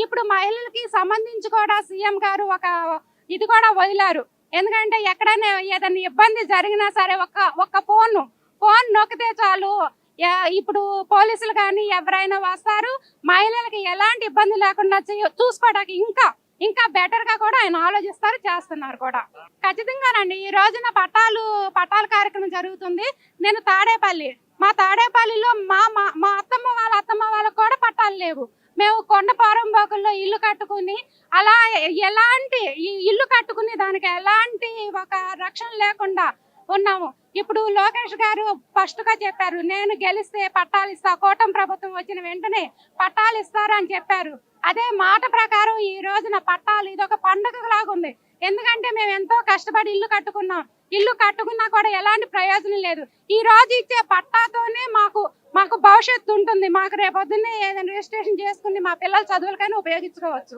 ఇప్పుడు మహిళలకి సంబంధించి కూడా సీఎం గారు ఒక ఇది కూడా వదిలారు. ఎందుకంటే ఎక్కడైనా ఏదైనా ఇబ్బంది జరిగినా సరే ఒక్క ఫోన్ నొక్కితే చాలు. ఇప్పుడు పోలీసులు కానీ ఎవరైనా వస్తారు. మహిళలకి ఎలాంటి ఇబ్బంది లేకుండా చూసుకోవడానికి ఇంకా బెటర్ గా కూడా ఆయన ఆలోచిస్తారు, చేస్తున్నారు కూడా. ఖచ్చితంగానండి. ఈ రోజున పట్టాల కార్యక్రమం జరుగుతుంది. నేను మా తాడేపల్లిలో మా అత్తమ్మ వాళ్ళకు కూడా పట్టాలు లేవు. మేము కొండ పోరంబోకుల్లో ఇల్లు కట్టుకుని అలా ఎలాంటి ఇల్లు కట్టుకుని దానికి ఎలాంటి ఒక రక్షణ లేకుండా ఉన్నాము. ఇప్పుడు లోకేష్ గారు ఫస్ట్ గా చెప్పారు, నేను గెలిస్తే పట్టాలు ఇస్తా, కూటమి ప్రభుత్వం వచ్చిన వెంటనే పట్టాలు ఇస్తారు అని చెప్పారు. అదే మాట ప్రకారం ఈ రోజున పట్టాలు ఇదొక పండుగ లాగుంది. ఎందుకంటే మేము ఎంతో కష్టపడి ఇల్లు కట్టుకున్నా కూడా ఎలాంటి ప్రయోజనం లేదు. ఈ రోజు ఇచ్చే పట్టాతోనే మాకు భవిష్యత్తు ఉంటుంది. మాకు రేపొద్దున్నే ఏదైనా రిజిస్ట్రేషన్ చేసుకుని మా పిల్లల చదువులకైనా ఉపయోగించుకోవచ్చు.